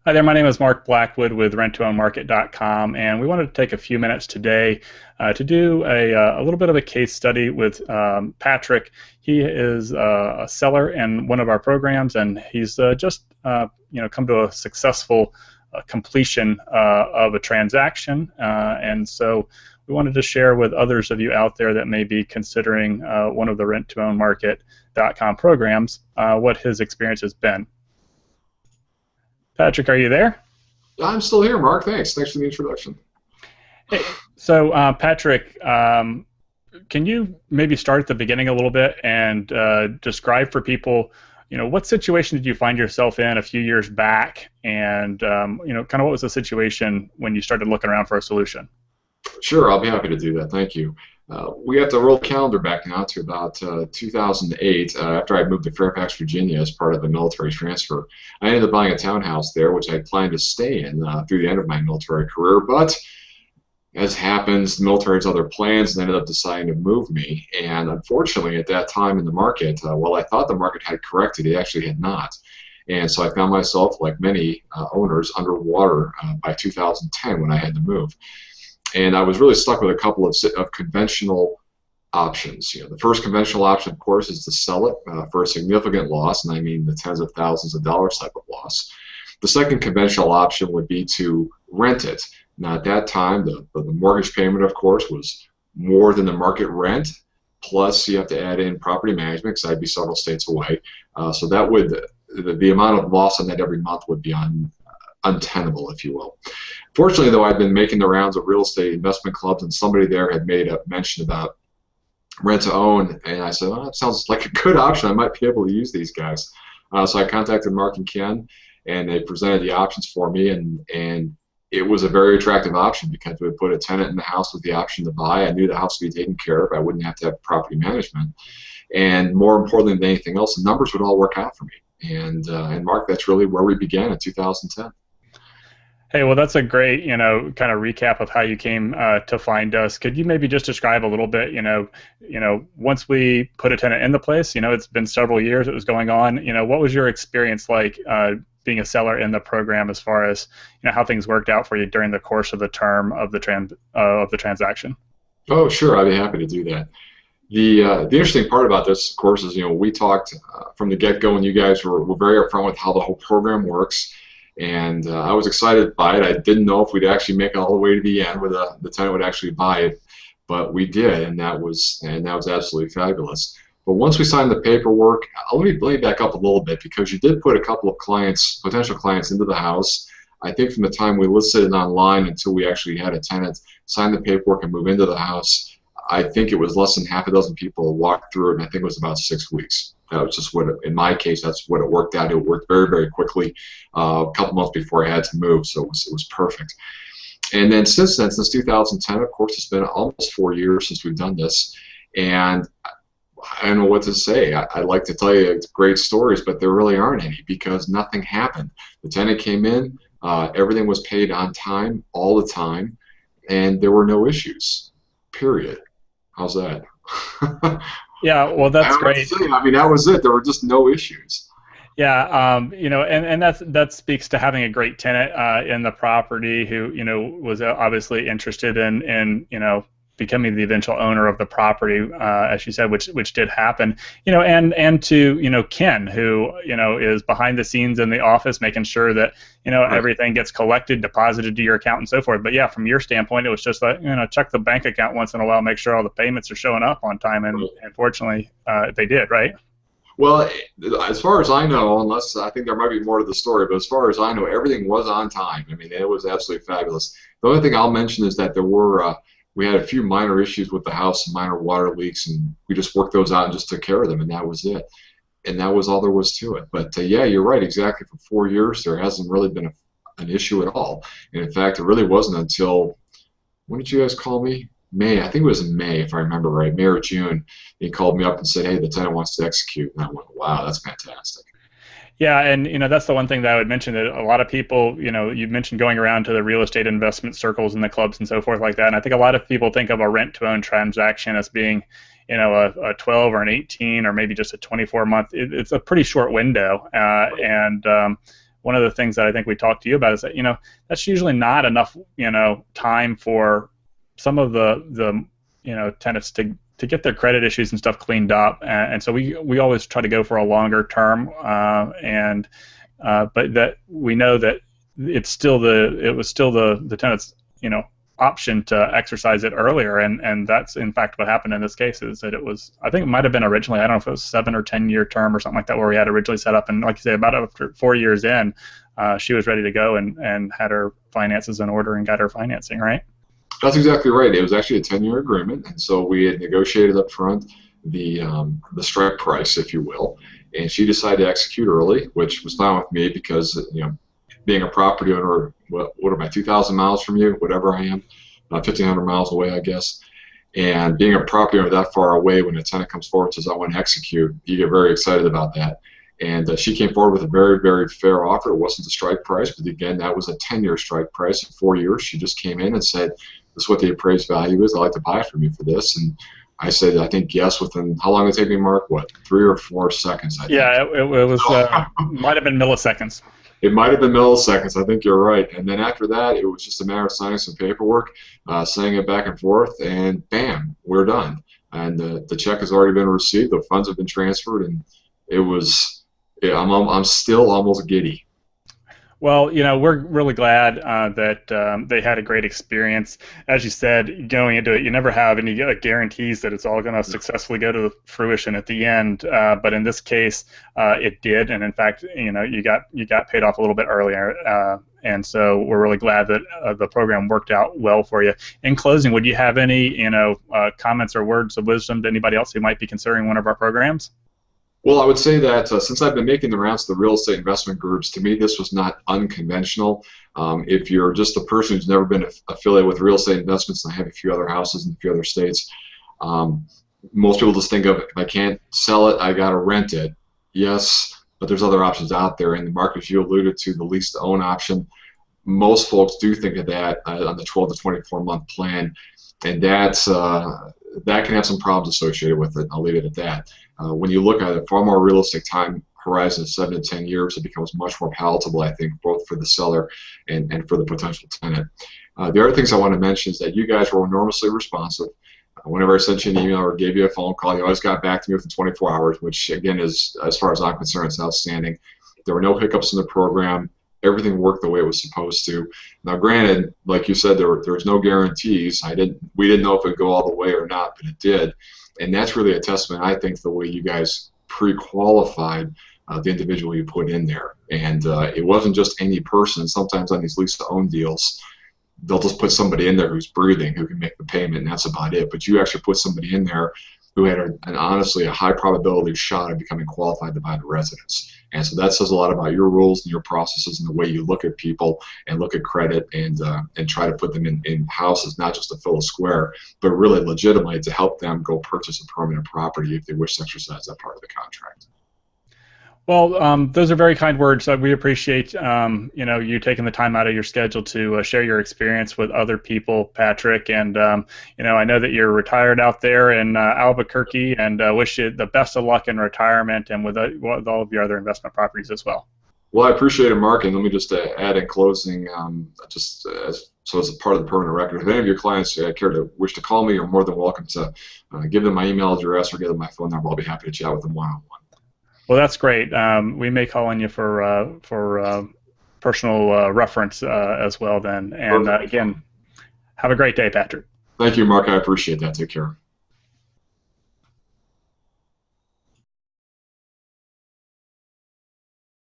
Hi there, my name is Mark Blackwood with RentToOwnMarket.com, and we wanted to take a few minutes today to do a little bit of a case study with Patrick. He is a seller in one of our programs, and he's just come to a successful completion of a transaction, and so we wanted to share with others of you out there that may be considering one of the RentToOwnMarket.com programs what his experience has been. Patrick, are you there? I'm still here, Mark. Thanks for the introduction. Hey, so Patrick, can you maybe start at the beginning a little bit and describe for people, what situation did you find yourself in a few years back, and kind of what was the situation when you started looking around for a solution? Sure, I'll be happy to do that. Thank you. We have to roll the calendar back now to about 2008, after I moved to Fairfax, Virginia as part of a military transfer. I ended up buying a townhouse there, which I planned to stay in through the end of my military career, but as happens, the military has other plans and ended up deciding to move me. And unfortunately, at that time in the market, while I thought the market had corrected, it actually had not. And so I found myself, like many owners, underwater by 2010 when I had to move. And I was really stuck with a couple of conventional options. The first conventional option, of course, is to sell it for a significant loss, and I mean the tens of thousands of dollars type of loss. The second conventional option would be to rent it. Now, at that time, the mortgage payment, of course, was more than the market rent, plus you have to add in property management, because I'd be several states away. So that would, the amount of loss on that every month would be untenable, if you will. Fortunately, though, I've been making the rounds of real estate investment clubs, and somebody there had made a mention about rent-to-own, and I said, well, that sounds like a good option. I might be able to use these guys. So I contacted Mark and Ken, and they presented the options for me, and it was a very attractive option because we would put a tenant in the house with the option to buy. I knew the house would be taken care of. I wouldn't have to have property management. And more importantly than anything else, the numbers would all work out for me. And Mark, that's really where we began in 2010. Hey, well, that's a great, kind of recap of how you came to find us. Could you maybe just describe a little bit, once we put a tenant in the place, it's been several years it was going on, what was your experience like being a seller in the program as far as, how things worked out for you during the course of the term of the transaction? Oh, sure, I'd be happy to do that. The interesting part about this, of course, is, we talked from the get-go, and you guys were very upfront with how the whole program works. And I was excited by it. I didn't know if we'd actually make it all the way to the end where the tenant would actually buy it, but we did, and that was absolutely fabulous. But once we signed the paperwork, let me back up a little bit, because you did put a couple of potential clients into the house. I think from the time we listed it online until we actually had a tenant sign the paperwork and move into the house, I think it was less than half a dozen people walked through it, and I think it was about 6 weeks. That was just in my case, that's what it worked out. It worked very, very quickly, a couple months before I had to move, so it was perfect. And then since 2010, of course, it's been almost 4 years since we've done this, and I don't know what to say. I'd like to tell you great stories, but there really aren't any, because nothing happened. The tenant came in, everything was paid on time, all the time, and there were no issues, period. How's that? Yeah, well, that's great. I mean, that was it. There were just no issues. Yeah, and that speaks to having a great tenant in the property who, was obviously interested in becoming the eventual owner of the property, as you said, which did happen. And to Ken, who is behind the scenes in the office, making sure that right, everything gets collected, deposited to your account, and so forth. But yeah, from your standpoint, it was just like check the bank account once in a while, make sure all the payments are showing up on time, and fortunately, they did, right? Well, as far as I know, unless I think there might be more to the story, but as far as I know, everything was on time. I mean, it was absolutely fabulous. The only thing I'll mention is that we had a few minor issues with the house, minor water leaks, and we just worked those out and just took care of them, and that was it. And that was all there was to it. But yeah, you're right, exactly. For 4 years, there hasn't really been an issue at all. And in fact, it really wasn't until, when did you guys call me? May. I think it was in May, if I remember right, May or June. He called me up and said, hey, the tenant wants to execute. And I went, wow, that's fantastic. Yeah, and that's the one thing that I would mention, that a lot of people, you mentioned going around to the real estate investment circles and the clubs and so forth like that, and I think a lot of people think of a rent-to-own transaction as being, a 12 or an 18 or maybe just a 24-month. It's a pretty short window, and one of the things that I think we talked to you about is that, that's usually not enough, time for some of the tenants to get their credit issues and stuff cleaned up, and so we always try to go for a longer term, but that we know that it was still the tenant's option to exercise it earlier, and that's in fact what happened in this case. Is that it was, I think it might have been originally, I don't know if it was 7 or 10 year term or something like that, where we had originally set up, and like you say, about after 4 years in, she was ready to go and had her finances in order and got her financing, right? That's exactly right. It was actually a 10-year agreement, and so we had negotiated up front the strike price, if you will, and she decided to execute early, which was fine with me because being a property owner, what am I, 2,000 miles from you, whatever I am, 1,500 miles away, I guess. And being a property owner that far away, when a tenant comes forward and says, I want to execute, you get very excited about that. And she came forward with a very, very fair offer. It wasn't the strike price, but again, that was a 10-year strike price. In 4 years, she just came in and said, this is what the appraised value is. I'd like to buy from you for this. And I said, I think yes, within, how long did it take me, Mark? What, 3 or 4 seconds, I think. Yeah, it was, might have been milliseconds. It might have been milliseconds. I think you're right. And then after that, it was just a matter of signing some paperwork, sending it back and forth, and bam, we're done. And the check has already been received. The funds have been transferred, and it was. Yeah, I'm still almost giddy. Well, we're really glad that they had a great experience. As you said, going into it, you never have any guarantees that it's all going to successfully go to fruition at the end. But in this case, it did, and in fact, you got paid off a little bit earlier. And so we're really glad that the program worked out well for you. In closing, would you have any comments or words of wisdom to anybody else who might be considering one of our programs? Well, I would say that since I've been making the rounds to the real estate investment groups, to me this was not unconventional. If you're just a person who's never been affiliated with real estate investments, and I have a few other houses in a few other states, most people just think of, if I can't sell it, I got to rent it. Yes, but there's other options out there. And Mark, as you alluded to, the lease to own option, most folks do think of that on the 12 to 24 month plan, and that can have some problems associated with it. I'll leave it at that. When you look at a far more realistic time horizon of 7 to 10 years, it becomes much more palatable, I think, both for the seller and for the potential tenant. The other things I want to mention is that you guys were enormously responsive. Whenever I sent you an email or gave you a phone call, you always got back to me within 24 hours, which, again, is, as far as I'm concerned, is outstanding. There were no hiccups in the program. Everything worked the way it was supposed to. Now, granted, like you said, there was no guarantees. We didn't know if it would go all the way or not, but it did. And that's really a testament, I think, to the way you guys pre-qualified the individual you put in there. And it wasn't just any person. Sometimes on these lease-to-own deals, they'll just put somebody in there who's breathing, who can make the payment, and that's about it. But you actually put somebody in there who had honestly a high probability shot of becoming qualified to buy the residence. And so that says a lot about your rules and your processes and the way you look at people and look at credit and try to put them in houses, not just to fill a square, but really legitimately to help them go purchase a permanent property if they wish to exercise that part of the contract. Well, those are very kind words. We appreciate you taking the time out of your schedule to share your experience with other people, Patrick. And I know that you're retired out there in Albuquerque, and wish you the best of luck in retirement and with all of your other investment properties as well. Well, I appreciate it, Mark. And let me just add in closing, so as a part of the permanent record, if any of your clients wish to call me, you're more than welcome to give them my email address or give them my phone number. I'll be happy to chat with them one-on-one. Well, that's great. We may call on you for personal reference as well then. And again, have a great day, Patrick. Thank you, Mark. I appreciate that. Take care.